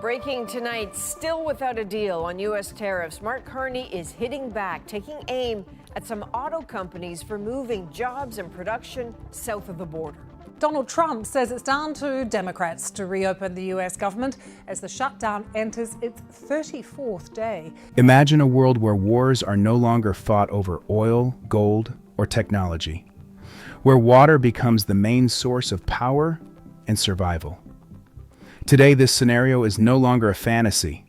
Breaking tonight, still without a deal on U.S. tariffs, Mark Carney is hitting back, taking aim at some auto companies for moving jobs and production south of the border. Donald Trump says it's down to Democrats to reopen the U.S. government as the shutdown enters its 34th day. Imagine a world where wars are no longer fought over oil, gold, or technology, where water becomes the main source of power and survival. Today, this scenario is no longer a fantasy.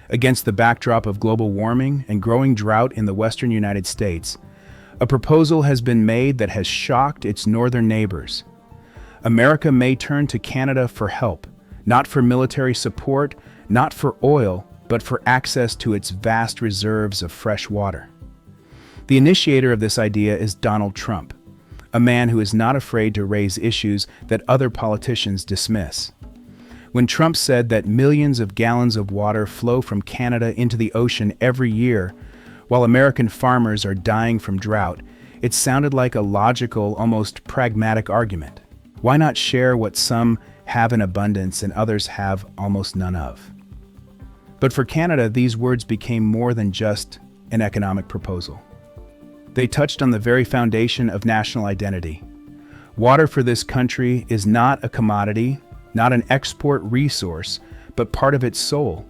Against the backdrop of global warming and growing drought in the western United States, a proposal has been made that has shocked its northern neighbors. America may turn to Canada for help, not for military support, not for oil, but for access to its vast reserves of fresh water. The initiator of this idea is Donald Trump, a man who is not afraid to raise issues that other politicians dismiss. When Trump said that millions of gallons of water flow from Canada into the ocean every year, while American farmers are dying from drought, it sounded like a logical, almost pragmatic argument. Why not share what some have in abundance and others have almost none of? But for Canada, these words became more than just an economic proposal. They touched on the very foundation of national identity. Water for this country is not a commodity, not an export resource, but part of its soul.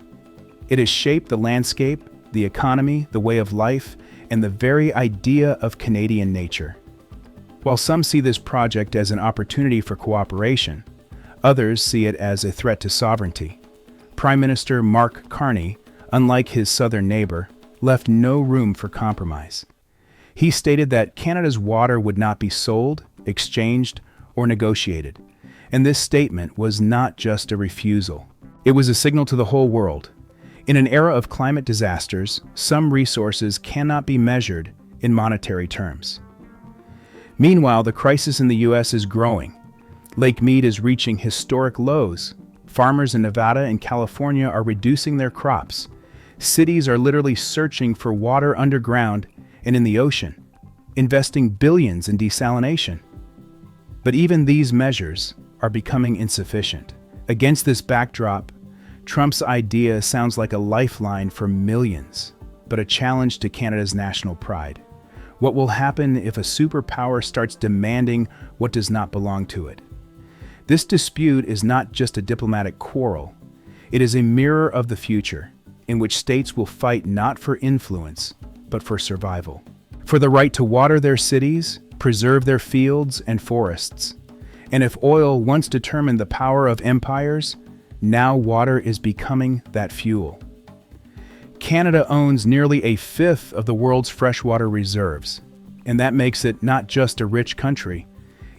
It has shaped the landscape, the economy, the way of life, and the very idea of Canadian nature. While some see this project as an opportunity for cooperation, others see it as a threat to sovereignty. Prime Minister Mark Carney, unlike his southern neighbor, left no room for compromise. He stated that Canada's water would not be sold, exchanged, or negotiated. And this statement was not just a refusal. It was a signal to the whole world. In an era of climate disasters, some resources cannot be measured in monetary terms. Meanwhile, the crisis in the U.S. is growing. Lake Mead is reaching historic lows. Farmers in Nevada and California are reducing their crops. Cities are literally searching for water underground and in the ocean, investing billions in desalination. But even these measures are becoming insufficient. Against this backdrop, Trump's idea sounds like a lifeline for millions, but a challenge to Canada's national pride. What will happen if a superpower starts demanding what does not belong to it? This dispute is not just a diplomatic quarrel. It is a mirror of the future, in which states will fight not for influence, but for survival. For the right to water their cities, preserve their fields and forests. And if oil once determined the power of empires, now water is becoming that fuel. Canada owns nearly a fifth of the world's freshwater reserves, and that makes it not just a rich country,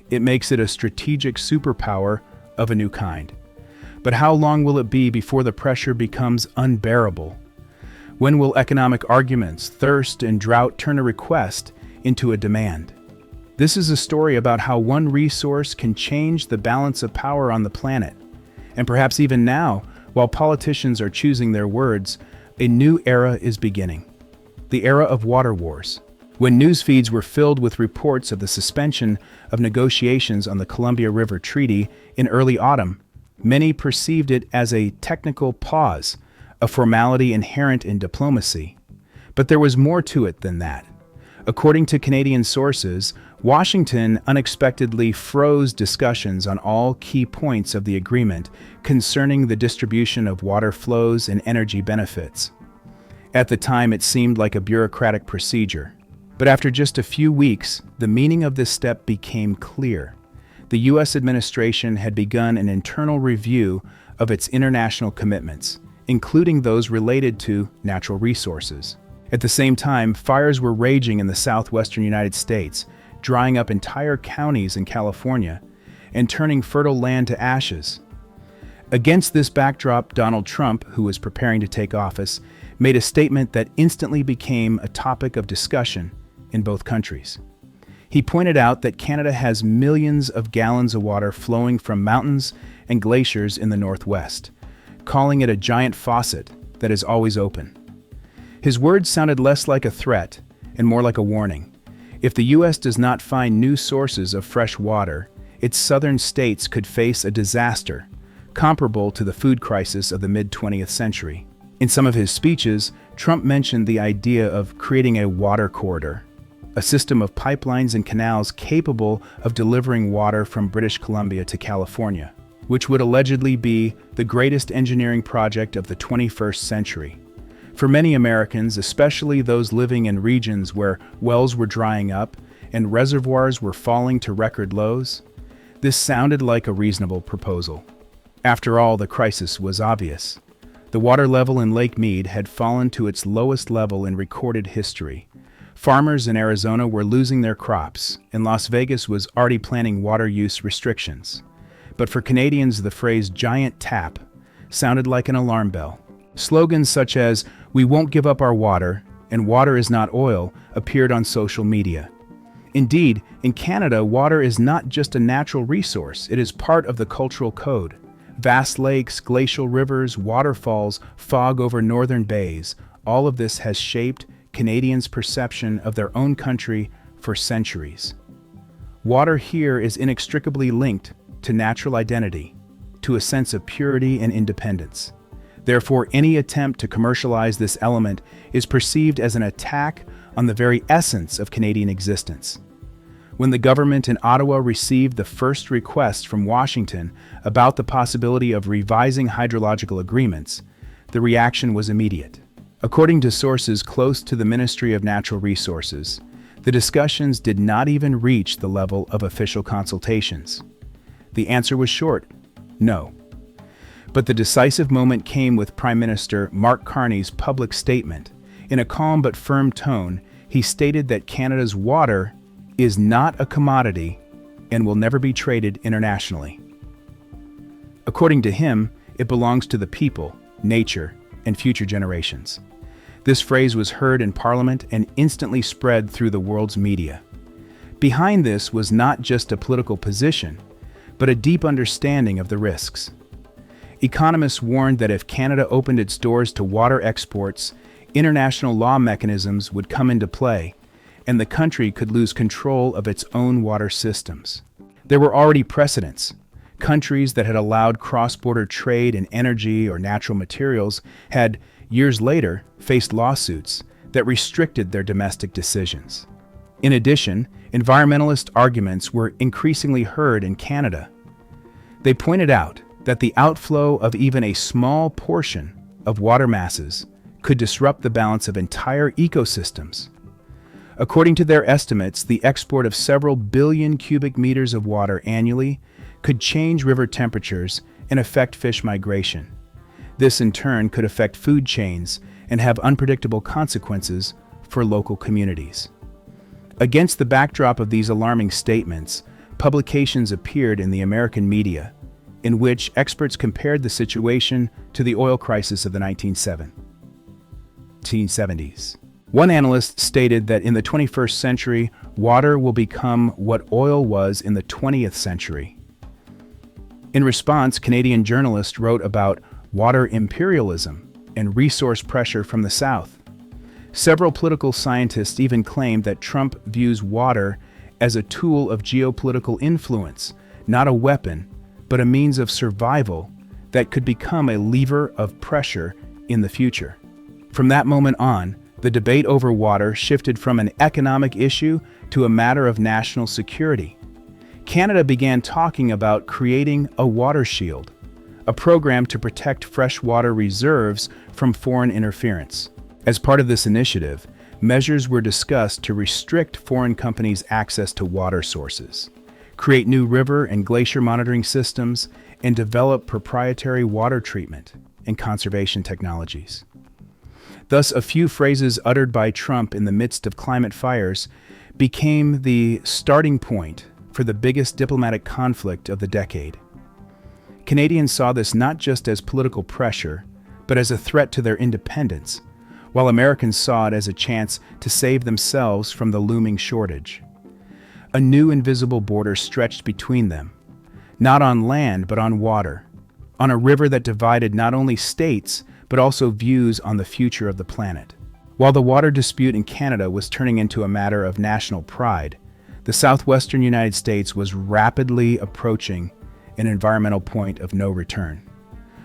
it makes it a strategic superpower of a new kind. But how long will it be before the pressure becomes unbearable? When will economic arguments, thirst, and drought turn a request into a demand? This is a story about how one resource can change the balance of power on the planet. And perhaps even now, while politicians are choosing their words, a new era is beginning. The era of water wars. When news feeds were filled with reports of the suspension of negotiations on the Columbia River Treaty in early autumn, many perceived it as a technical pause, a formality inherent in diplomacy. But there was more to it than that. According to Canadian sources, Washington unexpectedly froze discussions on all key points of the agreement concerning the distribution of water flows and energy benefits. At the time, it seemed like a bureaucratic procedure. But after just a few weeks, the meaning of this step became clear. The U.S. administration had begun an internal review of its international commitments, including those related to natural resources. At the same time, fires were raging in the southwestern United States, drying up entire counties in California and turning fertile land to ashes. Against this backdrop, Donald Trump, who was preparing to take office, made a statement that instantly became a topic of discussion in both countries. He pointed out that Canada has millions of gallons of water flowing from mountains and glaciers in the Northwest, calling it a giant faucet that is always open. His words sounded less like a threat and more like a warning. If the U.S. does not find new sources of fresh water, its southern states could face a disaster, comparable to the food crisis of the mid-20th century. In some of his speeches, Trump mentioned the idea of creating a water corridor, a system of pipelines and canals capable of delivering water from British Columbia to California, which would allegedly be the greatest engineering project of the 21st century. For many Americans, especially those living in regions where wells were drying up and reservoirs were falling to record lows, this sounded like a reasonable proposal. After all, the crisis was obvious. The water level in Lake Mead had fallen to its lowest level in recorded history. Farmers in Arizona were losing their crops, and Las Vegas was already planning water use restrictions. But for Canadians, the phrase giant tap sounded like an alarm bell. Slogans such as, "We won't give up our water," and "Water is not oil," appeared on social media. Indeed, in Canada, water is not just a natural resource, it is part of the cultural code. Vast lakes, glacial rivers, waterfalls, fog over northern bays, all of this has shaped Canadians' perception of their own country for centuries. Water here is inextricably linked to natural identity, to a sense of purity and independence. Therefore, any attempt to commercialize this element is perceived as an attack on the very essence of Canadian existence. When the government in Ottawa received the first request from Washington about the possibility of revising hydrological agreements, the reaction was immediate. According to sources close to the Ministry of Natural Resources, the discussions did not even reach the level of official consultations. The answer was short: no. But the decisive moment came with Prime Minister Mark Carney's public statement. In a calm but firm tone, he stated that Canada's water is not a commodity and will never be traded internationally. According to him, it belongs to the people, nature, and future generations. This phrase was heard in Parliament and instantly spread through the world's media. Behind this was not just a political position, but a deep understanding of the risks. Economists warned that if Canada opened its doors to water exports, international law mechanisms would come into play, and the country could lose control of its own water systems. There were already precedents. Countries that had allowed cross-border trade in energy or natural materials had, years later, faced lawsuits that restricted their domestic decisions. In addition, environmentalist arguments were increasingly heard in Canada. They pointed out that the outflow of even a small portion of water masses could disrupt the balance of entire ecosystems. According to their estimates, the export of several billion cubic meters of water annually could change river temperatures and affect fish migration. This in turn could affect food chains and have unpredictable consequences for local communities. Against the backdrop of these alarming statements, publications appeared in the American media in which experts compared the situation to the oil crisis of the 1970s. One analyst stated that in the 21st century, water will become what oil was in the 20th century. In response, Canadian journalists wrote about water imperialism and resource pressure from the South. Several political scientists even claimed that Trump views water as a tool of geopolitical influence, not a weapon, but a means of survival that could become a lever of pressure in the future. From that moment on, the debate over water shifted from an economic issue to a matter of national security. Canada began talking about creating a water shield, a program to protect freshwater reserves from foreign interference. As part of this initiative, measures were discussed to restrict foreign companies' access to water sources, create new river and glacier monitoring systems, and develop proprietary water treatment and conservation technologies. Thus, a few phrases uttered by Trump in the midst of climate fires became the starting point for the biggest diplomatic conflict of the decade. Canadians saw this not just as political pressure, but as a threat to their independence, while Americans saw it as a chance to save themselves from the looming shortage. A new invisible border stretched between them, not on land but on water, on a river that divided not only states but also views on the future of the planet. While the water dispute in Canada was turning into a matter of national pride, the southwestern United States was rapidly approaching an environmental point of no return.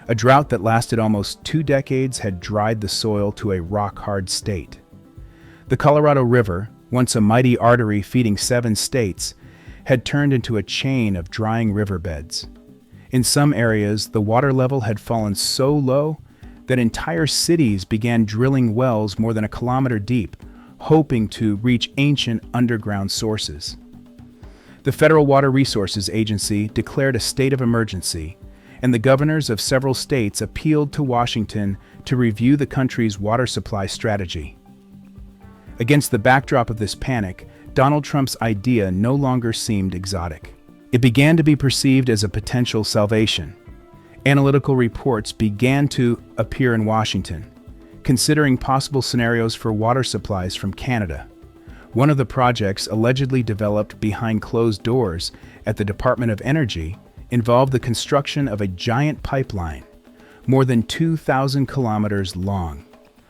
A drought that lasted almost 2 decades had dried the soil to a rock-hard state. The Colorado River, once a mighty artery feeding 7 states, had turned into a chain of drying riverbeds. In some areas, the water level had fallen so low that entire cities began drilling wells more than a kilometer deep, hoping to reach ancient underground sources. The Federal Water Resources Agency declared a state of emergency, and the governors of several states appealed to Washington to review the country's water supply strategy. Against the backdrop of this panic, Donald Trump's idea no longer seemed exotic. It began to be perceived as a potential salvation. Analytical reports began to appear in Washington, considering possible scenarios for water supplies from Canada. One of the projects allegedly developed behind closed doors at the Department of Energy involved the construction of a giant pipeline, more than 2,000 kilometers long,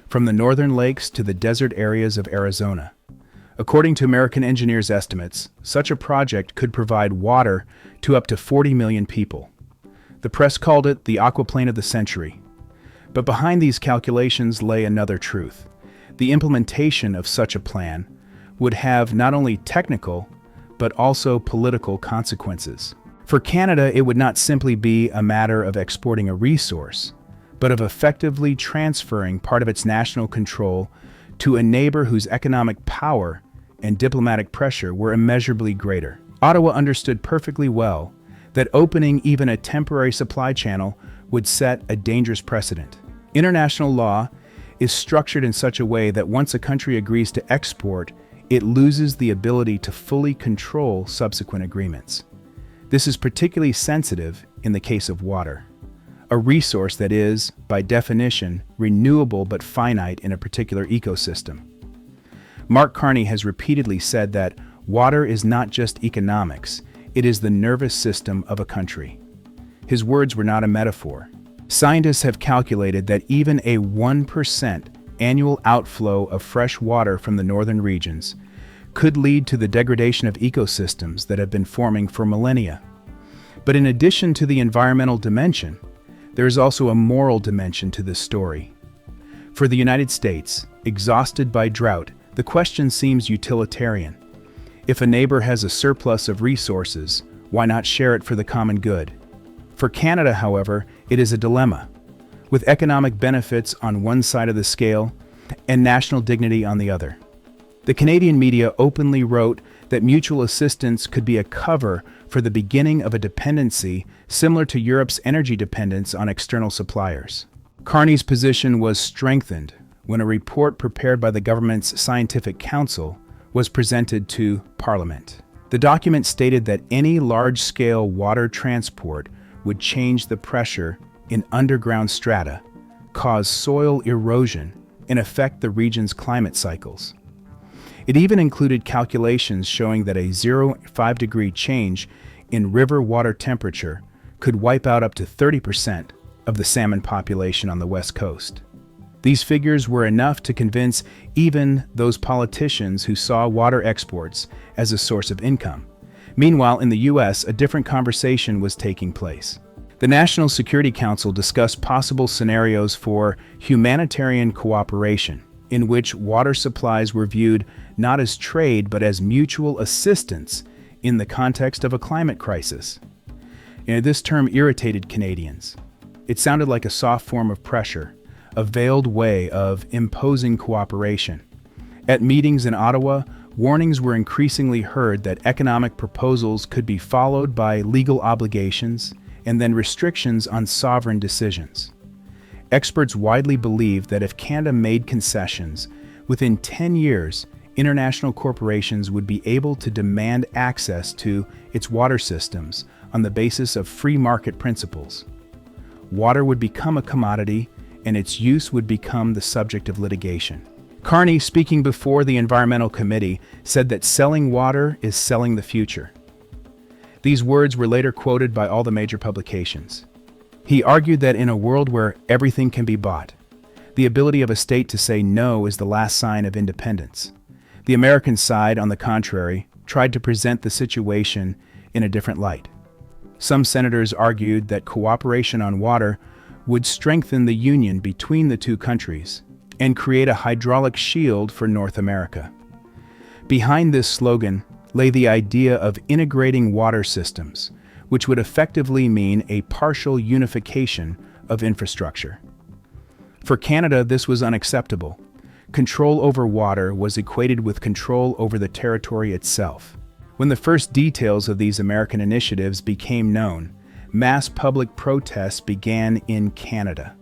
from the northern lakes to the desert areas of Arizona. According to American engineers' estimates, such a project could provide water to up to 40 million people. The press called it the aquaplane of the century. But behind these calculations lay another truth. The implementation of such a plan would have not only technical, but also political consequences. For Canada, it would not simply be a matter of exporting a resource, but of effectively transferring part of its national control to a neighbor whose economic power and diplomatic pressure were immeasurably greater. Ottawa understood perfectly well that opening even a temporary supply channel would set a dangerous precedent. International law is structured in such a way that once a country agrees to export, it loses the ability to fully control subsequent agreements. This is particularly sensitive in the case of water, a resource that is, by definition, renewable but finite in a particular ecosystem. Mark Carney has repeatedly said that water is not just economics, it is the nervous system of a country. His words were not a metaphor. Scientists have calculated that even a 1% annual outflow of fresh water from the northern regions could lead to the degradation of ecosystems that have been forming for millennia. But in addition to the environmental dimension, there is also a moral dimension to this story. For the United States, exhausted by drought, the question seems utilitarian. If a neighbor has a surplus of resources, why not share it for the common good? For Canada, however, it is a dilemma, with economic benefits on one side of the scale and national dignity on the other. The Canadian media openly wrote that mutual assistance could be a cover for the beginning of a dependency similar to Europe's energy dependence on external suppliers. Carney's position was strengthened when a report prepared by the government's Scientific Council was presented to Parliament. The document stated that any large-scale water transport would change the pressure in underground strata, cause soil erosion, and affect the region's climate cycles. It even included calculations showing that a 0.5-degree change in river water temperature could wipe out up to 30% of the salmon population on the West Coast. These figures were enough to convince even those politicians who saw water exports as a source of income. Meanwhile, in the U.S., a different conversation was taking place. The National Security Council discussed possible scenarios for humanitarian cooperation, in which water supplies were viewed not as trade but as mutual assistance in the context of a climate crisis. This term irritated Canadians. It sounded like a soft form of pressure, a veiled way of imposing cooperation. At meetings in Ottawa, warnings were increasingly heard that economic proposals could be followed by legal obligations and then restrictions on sovereign decisions. Experts widely believe that if Canada made concessions, within 10 years, international corporations would be able to demand access to its water systems on the basis of free market principles. Water would become a commodity, and its use would become the subject of litigation. Carney, speaking before the Environmental Committee, said that selling water is selling the future. These words were later quoted by all the major publications. He argued that in a world where everything can be bought, the ability of a state to say no is the last sign of independence. The American side, on the contrary, tried to present the situation in a different light. Some senators argued that cooperation on water would strengthen the union between the two countries and create a hydraulic shield for North America. Behind this slogan lay the idea of integrating water systems, which would effectively mean a partial unification of infrastructure. For Canada, this was unacceptable. Control over water was equated with control over the territory itself. When the first details of these American initiatives became known, mass public protests began in Canada.